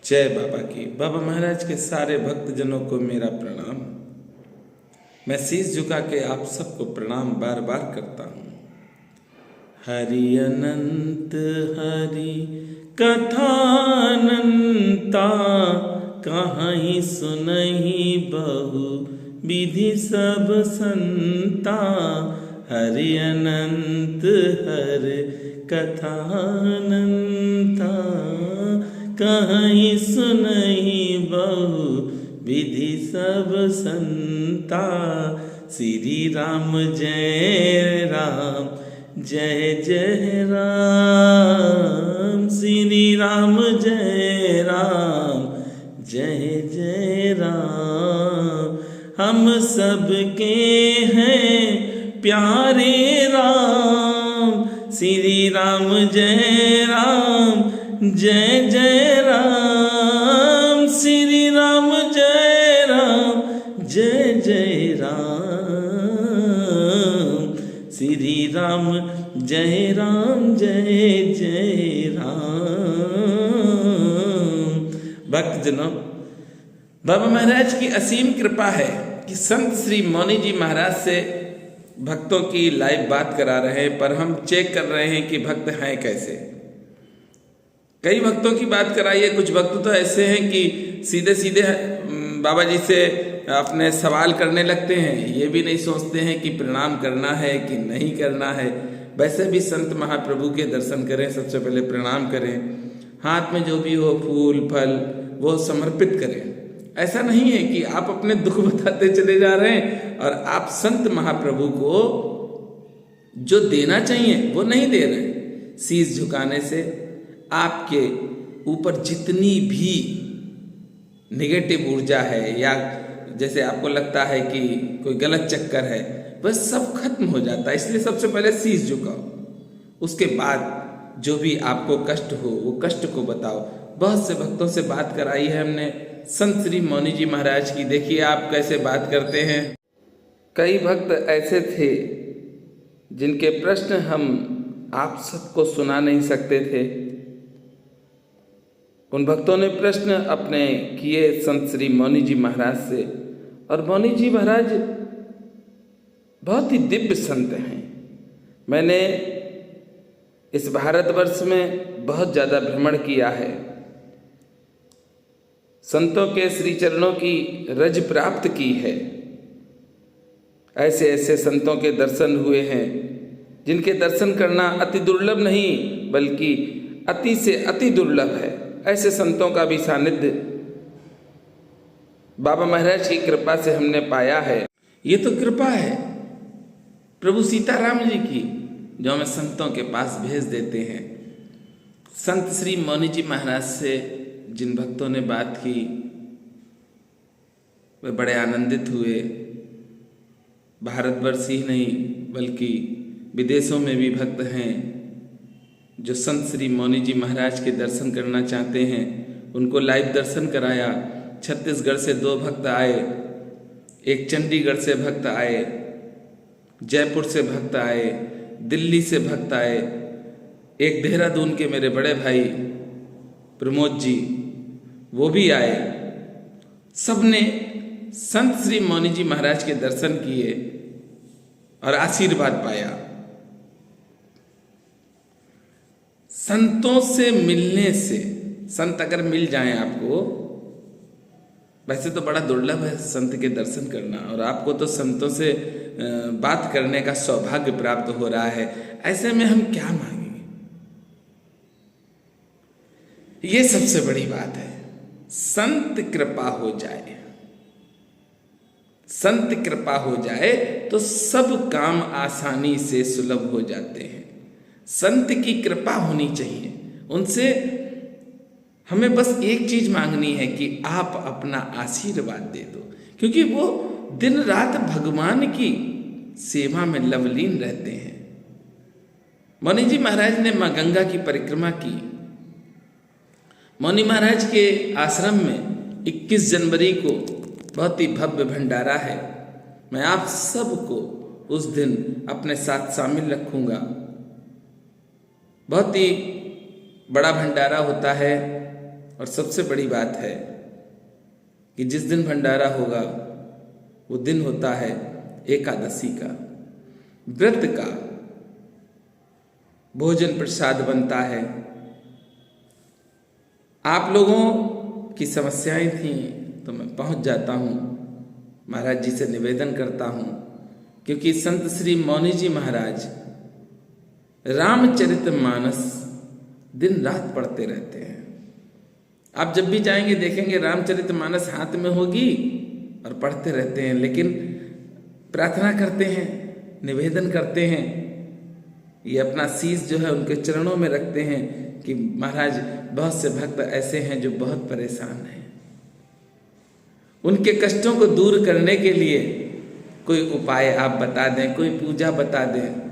जय बाबा की। बाबा महाराज के सारे भक्तजनों को मेरा प्रणाम। मैं शीश झुका के आप सबको प्रणाम बार बार करता हूँ। हरि अनंत हरि कथानंता, कहीं सुनहि बहु विधि सब संता। हरि अनंत हरि कथानंता, कहीं सुनहि बहु विधि सब संता। श्री राम जय राम जय जय राम, श्री राम जय राम जय जय राम। हम सबके हैं प्यारे राम, श्री राम जय राम जय जय राम, श्री राम जय राम जय जय राम, श्री राम जय राम जय जय राम। भक्तजनों, बाबा महाराज की असीम कृपा है कि संत श्री मौनी जी महाराज से भक्तों की लाइव बात करा रहे हैं, पर हम चेक कर रहे हैं कि भक्त हैं कैसे। कई भक्तों की बात कराइए, कुछ भक्त तो ऐसे हैं कि सीधे सीधे बाबा जी से अपने सवाल करने लगते हैं, ये भी नहीं सोचते हैं कि प्रणाम करना है कि नहीं करना है। वैसे भी संत महाप्रभु के दर्शन करें, सबसे पहले प्रणाम करें, हाथ में जो भी हो फूल फल वो समर्पित करें। ऐसा नहीं है कि आप अपने दुख बताते चले जा रहे हैं और आप संत महाप्रभु को जो देना चाहिए वो नहीं दे रहे। शीश झुकाने से आपके ऊपर जितनी भी नेगेटिव ऊर्जा है या जैसे आपको लगता है कि कोई गलत चक्कर है, वह सब खत्म हो जाता है। इसलिए सबसे पहले शीश झुकाओ, उसके बाद जो भी आपको कष्ट हो वो कष्ट को बताओ। बहुत से भक्तों से बात कराई है हमने संत श्री मौनी जी महाराज की। देखिए आप कैसे बात करते हैं। कई भक्त ऐसे थे जिनके प्रश्न हम आप सबको सुना नहीं सकते थे। उन भक्तों ने प्रश्न अपने किए संत श्री मौनी जी महाराज से, और मौनी जी महाराज बहुत ही दिव्य संत हैं। मैंने इस भारतवर्ष में बहुत ज़्यादा भ्रमण किया है, संतों के श्री चरणों की रज प्राप्त की है। ऐसे ऐसे संतों के दर्शन हुए हैं जिनके दर्शन करना अति दुर्लभ नहीं बल्कि अति से अति दुर्लभ है। ऐसे संतों का भी सानिध्य बाबा महाराज की कृपा से हमने पाया है। ये तो कृपा है प्रभु सीताराम जी की, जो हमें संतों के पास भेज देते हैं। संत श्री मौनी जी महाराज से जिन भक्तों ने बात की वे बड़े आनंदित हुए। भारतवर्ष ही नहीं बल्कि विदेशों में भी भक्त हैं जो संत श्री मौनी जी महाराज के दर्शन करना चाहते हैं। उनको लाइव दर्शन कराया। छत्तीसगढ़ से 2 भक्त आए, एक चंडीगढ़ से भक्त आए, जयपुर से भक्त आए, दिल्ली से भक्त आए, एक देहरादून के मेरे बड़े भाई प्रमोद जी वो भी आए। सबने संत श्री मौनी जी महाराज के दर्शन किए और आशीर्वाद पाया। संतों से मिलने से, संत अगर मिल जाएं आपको, वैसे तो बड़ा दुर्लभ है संत के दर्शन करना, और आपको तो संतों से बात करने का सौभाग्य प्राप्त हो रहा है। ऐसे में हम क्या मांगेंगे? ये सबसे बड़ी बात है। संत कृपा हो जाए, संत कृपा हो जाए तो सब काम आसानी से सुलभ हो जाते हैं। संत की कृपा होनी चाहिए। उनसे हमें बस एक चीज मांगनी है कि आप अपना आशीर्वाद दे दो, क्योंकि वो दिन रात भगवान की सेवा में लवलीन रहते हैं। मौनी जी महाराज ने मां गंगा की परिक्रमा की। मौनी महाराज के आश्रम में 21 जनवरी को बहुत ही भव्य भंडारा है। मैं आप सबको उस दिन अपने साथ शामिल रखूंगा। बहुत ही बड़ा भंडारा होता है। और सबसे बड़ी बात है कि जिस दिन भंडारा होगा वो दिन होता है एकादशी का, व्रत का। भोजन प्रसाद बनता है। आप लोगों की समस्याएं थी तो मैं पहुंच जाता हूं, महाराज जी से निवेदन करता हूं, क्योंकि संत श्री मौनी जी महाराज रामचरितमानस दिन रात पढ़ते रहते हैं। आप जब भी जाएंगे देखेंगे रामचरितमानस हाथ में होगी और पढ़ते रहते हैं, लेकिन प्रार्थना करते हैं, निवेदन करते हैं, ये अपना शीश जो है उनके चरणों में रखते हैं कि महाराज बहुत से भक्त ऐसे हैं जो बहुत परेशान हैं, उनके कष्टों को दूर करने के लिए कोई उपाय आप बता दें, कोई पूजा बता दें।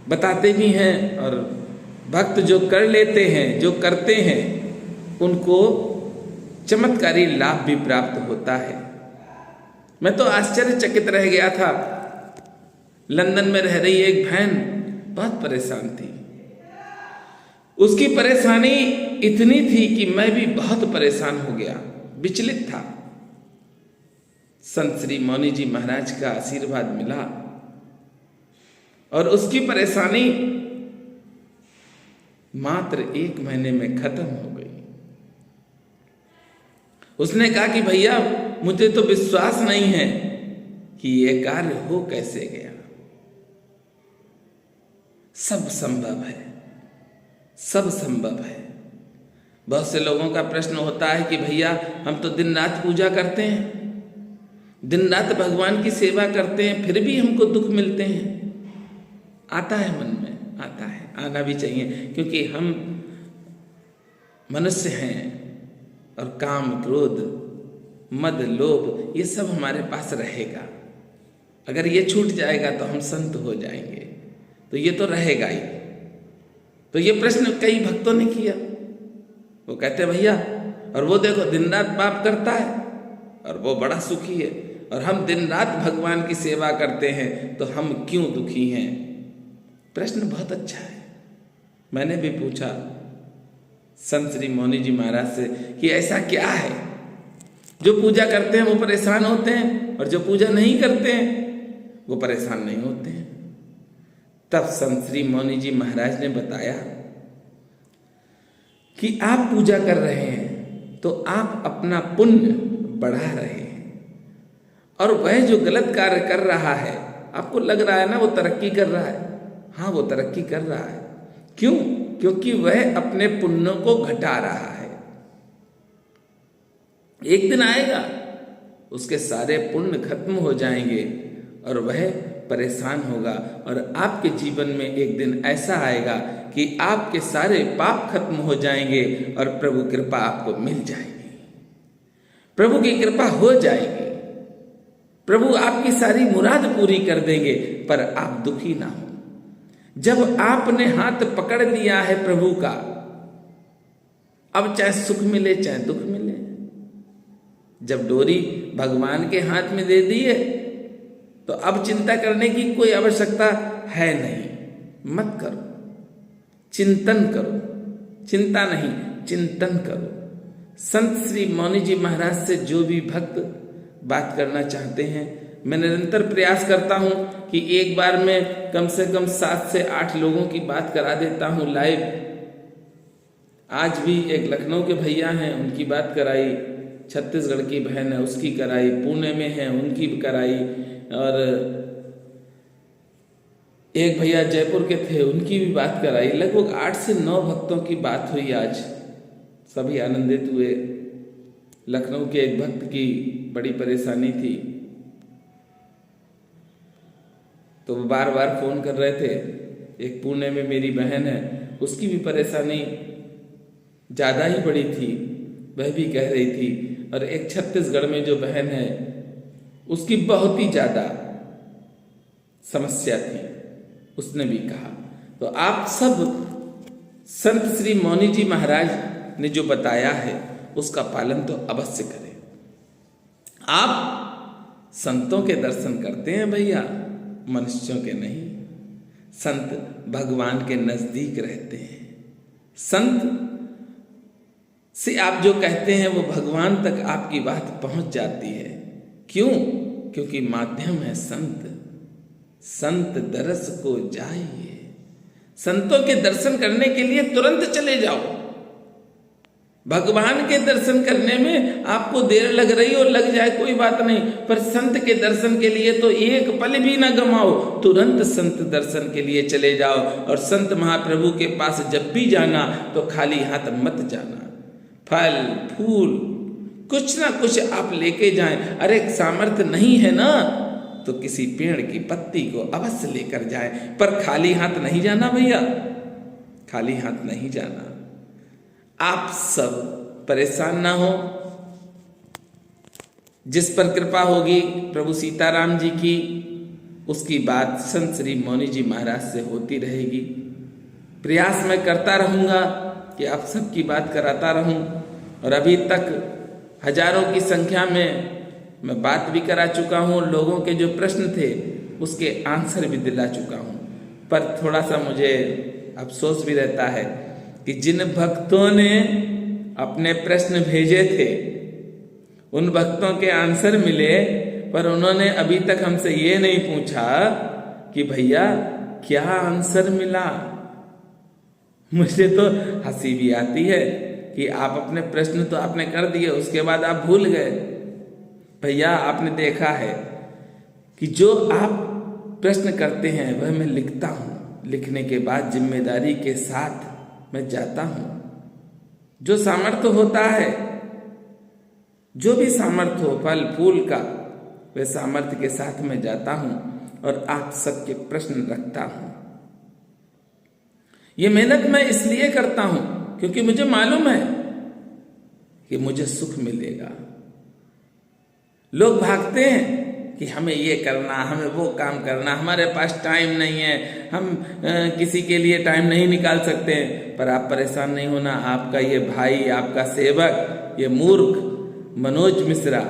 बताते भी हैं और भक्त जो कर लेते हैं, जो करते हैं, उनको चमत्कारी लाभ भी प्राप्त होता है। मैं तो आश्चर्यचकित रह गया था। लंदन में रह रही एक बहन बहुत परेशान थी। उसकी परेशानी इतनी थी कि मैं भी बहुत परेशान हो गया, विचलित था। संत श्री मौनी जी महाराज का आशीर्वाद मिला और उसकी परेशानी मात्र 1 महीने में खत्म हो गई। उसने कहा कि भैया मुझे तो विश्वास नहीं है कि यह कार्य हो कैसे गया। सब संभव है, सब संभव है। बहुत से लोगों का प्रश्न होता है कि भैया हम तो दिन रात पूजा करते हैं, दिन रात भगवान की सेवा करते हैं, फिर भी हमको दुख मिलते हैं। आता है मन में, आता है, आना भी चाहिए, क्योंकि हम मनुष्य हैं और काम, क्रोध, मद, लोभ ये सब हमारे पास रहेगा। अगर ये छूट जाएगा तो हम संत हो जाएंगे, तो ये तो रहेगा ही। तो ये प्रश्न कई भक्तों ने किया। वो कहते भैया, और वो देखो दिन रात पाप करता है और वो बड़ा सुखी है, और हम दिन रात भगवान की सेवा करते हैं तो हम क्यों दुखी हैं। प्रश्न बहुत अच्छा है। मैंने भी पूछा संत श्री मौनी जी महाराज से कि ऐसा क्या है, जो पूजा करते हैं वो परेशान होते हैं और जो पूजा नहीं करते हैं वो परेशान नहीं होते हैं। तब संत श्री मौनी जी महाराज ने बताया कि आप पूजा कर रहे हैं तो आप अपना पुण्य बढ़ा रहे हैं, और वह जो गलत कार्य कर रहा है, आपको लग रहा है ना वो तरक्की कर रहा है, हाँ वो तरक्की कर रहा है। क्यों? क्योंकि वह अपने पुण्यों को घटा रहा है। एक दिन आएगा उसके सारे पुण्य खत्म हो जाएंगे और वह परेशान होगा, और आपके जीवन में एक दिन ऐसा आएगा कि आपके सारे पाप खत्म हो जाएंगे और प्रभु कृपा आपको मिल जाएगी। प्रभु की कृपा हो जाएगी, प्रभु आपकी सारी मुराद पूरी कर देंगे, पर आप दुखी ना हो। जब आपने हाथ पकड़ लिया है प्रभु का, अब चाहे सुख मिले चाहे दुख मिले, जब डोरी भगवान के हाथ में दे दी है तो अब चिंता करने की कोई आवश्यकता है नहीं। मत करो, चिंतन करो, चिंता नहीं चिंतन करो। संत श्री मौनी जी महाराज से जो भी भक्त बात करना चाहते हैं, मैं निरंतर प्रयास करता हूं कि एक बार में कम से कम 7 से 8 लोगों की बात करा देता हूं लाइव। आज भी एक लखनऊ के भैया हैं, उनकी बात कराई, छत्तीसगढ़ की बहन है उसकी कराई, पुणे में है उनकी भी कराई, और एक भैया जयपुर के थे उनकी भी बात कराई। लगभग 8 से 9 भक्तों की बात हुई आज, सभी आनंदित हुए। लखनऊ के एक भक्त की बड़ी परेशानी थी तो वो बार बार फोन कर रहे थे। एक पुणे में मेरी बहन है, उसकी भी परेशानी ज़्यादा ही बड़ी थी, वह भी कह रही थी। और एक छत्तीसगढ़ में जो बहन है उसकी बहुत ही ज़्यादा समस्या थी, उसने भी कहा। तो आप सब संत श्री मौनी जी महाराज ने जो बताया है उसका पालन तो अवश्य करें। आप संतों के दर्शन करते हैं भैया, मनुष्यों के नहीं। संत भगवान के नजदीक रहते हैं, संत से आप जो कहते हैं वो भगवान तक आपकी बात पहुंच जाती है। क्यों? क्योंकि माध्यम है संत। संत दरस को जाइए। संतों के दर्शन करने के लिए तुरंत चले जाओ। भगवान के दर्शन करने में आपको देर लग रही हो, लग जाए कोई बात नहीं, पर संत के दर्शन के लिए तो एक पल भी ना गमाओ। तुरंत संत दर्शन के लिए चले जाओ। और संत महाप्रभु के पास जब भी जाना तो खाली हाथ मत जाना। फल फूल कुछ ना कुछ आप लेके जाएं। अरे सामर्थ्य नहीं है ना तो किसी पेड़ की पत्ती को अवश्य लेकर जाएं, पर खाली हाथ नहीं जाना भैया, खाली हाथ नहीं जाना। आप सब परेशान ना हो। जिस पर कृपा होगी प्रभु सीताराम जी की, उसकी बात संत श्री मौनी जी महाराज से होती रहेगी। प्रयास मैं करता रहूँगा कि आप सबकी बात कराता रहूँ। और अभी तक हजारों की संख्या में मैं बात भी करा चुका हूँ। लोगों के जो प्रश्न थे उसके आंसर भी दिला चुका हूँ। पर थोड़ा सा मुझे अफसोस भी रहता है कि जिन भक्तों ने अपने प्रश्न भेजे थे उन भक्तों के आंसर मिले, पर उन्होंने अभी तक हमसे ये नहीं पूछा कि भैया क्या आंसर मिला। मुझे तो हंसी भी आती है कि आप अपने प्रश्न तो आपने कर दिए, उसके बाद आप भूल गए। भैया आपने देखा है कि जो आप प्रश्न करते हैं वह मैं लिखता हूँ। लिखने के बाद जिम्मेदारी के साथ मैं जाता हूँ। जो सामर्थ्य होता है, जो भी सामर्थ्य हो फल फूल का, वह सामर्थ्य के साथ मैं जाता हूँ और आप सबके प्रश्न रखता हूँ। ये मेहनत मैं इसलिए करता हूँ क्योंकि मुझे मालूम है कि मुझे सुख मिलेगा। लोग भागते हैं कि हमें ये करना, हमें वो काम करना, हमारे पास टाइम नहीं है, हम किसी के लिए टाइम नहीं निकाल सकते हैं। पर आप परेशान नहीं होना। आपका ये भाई, आपका सेवक, ये मूर्ख मनोज मिश्रा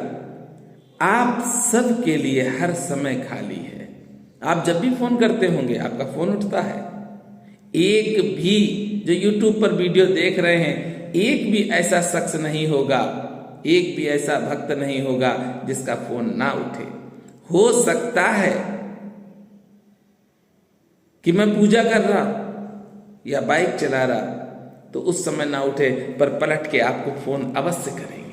आप सब के लिए हर समय खाली है। आप जब भी फोन करते होंगे आपका फोन उठता है। एक भी जो यूट्यूब पर वीडियो देख रहे हैं, एक भी ऐसा शख्स नहीं होगा, एक भी ऐसा भक्त नहीं होगा जिसका फोन ना उठे। हो सकता है कि मैं पूजा कर रहा या बाइक चला रहा तो उस समय ना उठे, पर पलट के आपको फोन अवश्य करेंगे।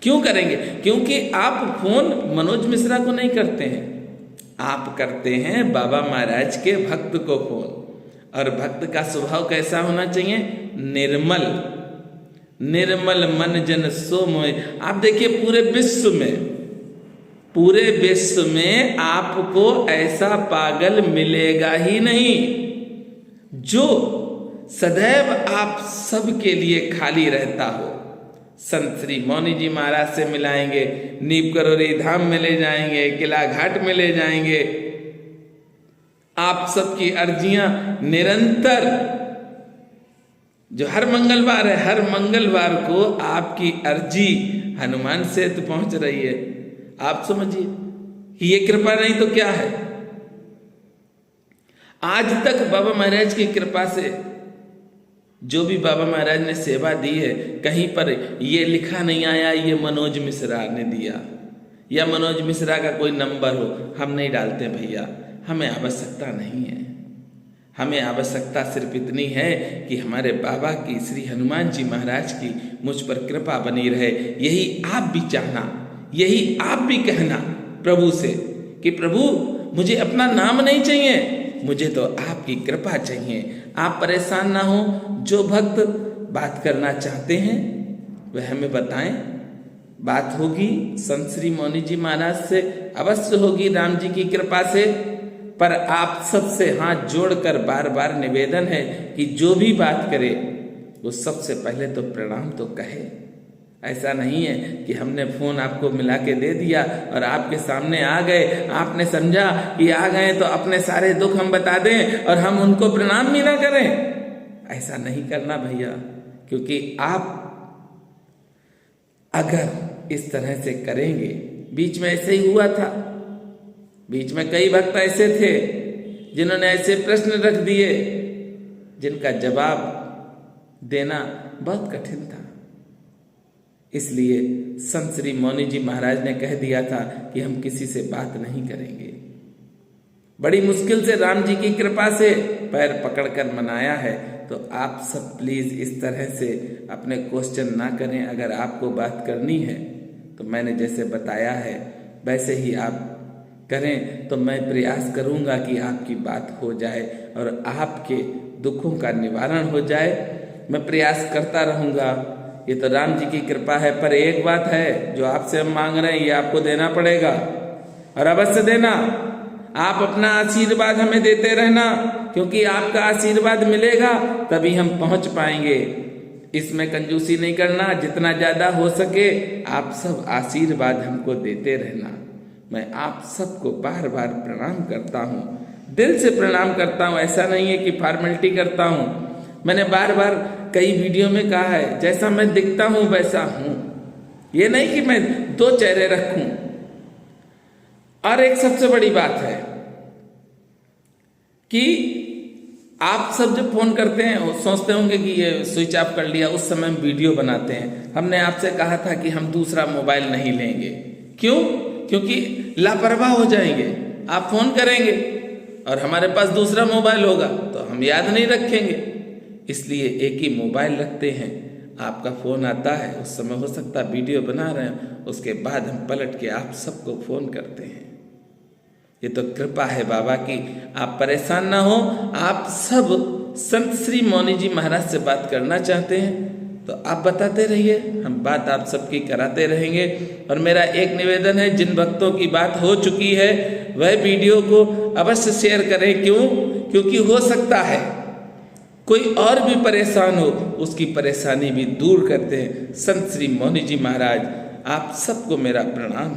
क्यों करेंगे? क्योंकि आप फोन मनोज मिश्रा को नहीं करते हैं, आप करते हैं बाबा महाराज के भक्त को फोन। और भक्त का स्वभाव कैसा होना चाहिए? निर्मल। निर्मल मन जन सो मोय। आप देखिए पूरे विश्व में आपको ऐसा पागल मिलेगा ही नहीं जो सदैव आप सबके लिए खाली रहता हो। संत श्री मौनी जी महाराज से मिलाएंगे, नीम करोरी धाम में ले जाएंगे, किला घाट में ले जाएंगे। आप सबकी अर्जियां निरंतर, जो हर मंगलवार है, हर मंगलवार को आपकी अर्जी हनुमान से तो पहुंच रही है। आप समझिए कि ये कृपा नहीं तो क्या है। आज तक बाबा महाराज की कृपा से जो भी बाबा महाराज ने सेवा दी है, कहीं पर ये लिखा नहीं आया ये मनोज मिश्रा ने दिया या मनोज मिश्रा का कोई नंबर हो। हम नहीं डालते भैया, हमें आवश्यकता नहीं है। हमें आवश्यकता सिर्फ इतनी है कि हमारे बाबा की, श्री हनुमान जी महाराज की मुझ पर कृपा बनी रहे। यही आप भी चाहना, यही आप भी कहना प्रभु से कि प्रभु मुझे अपना नाम नहीं चाहिए, मुझे तो आपकी कृपा चाहिए। आप परेशान ना हो। जो भक्त बात करना चाहते हैं वह हमें बताएं। बात होगी संत श्री मौनी जी महाराज से, अवश्य होगी राम जी की कृपा से। पर आप सबसे हाथ जोड़कर बार बार निवेदन है कि जो भी बात करे वो सबसे पहले तो प्रणाम तो कहे। ऐसा नहीं है कि हमने फोन आपको मिला के दे दिया और आपके सामने आ गए, आपने समझा कि आ गए तो अपने सारे दुख हम बता दें और हम उनको प्रणाम भी ना करें। ऐसा नहीं करना भैया, क्योंकि आप अगर इस तरह से करेंगे, बीच में ऐसे ही हुआ था, बीच में कई भक्त ऐसे थे जिन्होंने ऐसे प्रश्न रख दिए जिनका जवाब देना बहुत कठिन था। इसलिए संत श्री मौनी जी महाराज ने कह दिया था कि हम किसी से बात नहीं करेंगे। बड़ी मुश्किल से राम जी की कृपा से पैर पकड़कर मनाया है। तो आप सब प्लीज इस तरह से अपने क्वेश्चन ना करें। अगर आपको बात करनी है तो मैंने जैसे बताया है वैसे ही आप करें, तो मैं प्रयास करूंगा कि आपकी बात हो जाए और आपके दुखों का निवारण हो जाए। मैं प्रयास करता रहूंगा। ये तो राम जी की कृपा है। पर एक बात है, जो आपसे हम मांग रहे हैं ये आपको देना पड़ेगा और अवश्य देना। आप अपना आशीर्वाद हमें देते रहना, क्योंकि आपका आशीर्वाद मिलेगा तभी हम पहुंच पाएंगे। इसमें कंजूसी नहीं करना, जितना ज्यादा हो सके आप सब आशीर्वाद हमको देते रहना। मैं आप सबको बार बार प्रणाम करता हूँ, दिल से प्रणाम करता हूँ। ऐसा नहीं है कि फॉर्मेलिटी करता हूँ। मैंने बार बार कई वीडियो में कहा है, जैसा मैं दिखता हूँ वैसा हूँ। ये नहीं कि मैं दो चेहरे रखूं। और एक सबसे बड़ी बात है कि आप सब जब फोन करते हैं सोचते होंगे कि ये स्विच ऑफ कर लिया, उस समय हम वीडियो बनाते हैं। हमने आपसे कहा था कि हम दूसरा मोबाइल नहीं लेंगे। क्यों? क्योंकि लापरवाह हो जाएंगे। आप फोन करेंगे और हमारे पास दूसरा मोबाइल होगा तो हम याद नहीं रखेंगे। इसलिए एक ही मोबाइल रखते हैं। आपका फोन आता है, उस समय हो सकता है वीडियो बना रहे हैं, उसके बाद हम पलट के आप सबको फोन करते हैं। ये तो कृपा है बाबा की। आप परेशान ना हो। आप सब संत श्री मौनी जी महाराज से बात करना चाहते हैं तो आप बताते रहिए, हम बात आप सबकी कराते रहेंगे। और मेरा एक निवेदन है, जिन भक्तों की बात हो चुकी है वह वीडियो को अवश्य शेयर करें। क्यों? क्योंकि हो सकता है कोई और भी परेशान हो, उसकी परेशानी भी दूर करते हैं संत श्री मौनी जी महाराज। आप सबको मेरा प्रणाम।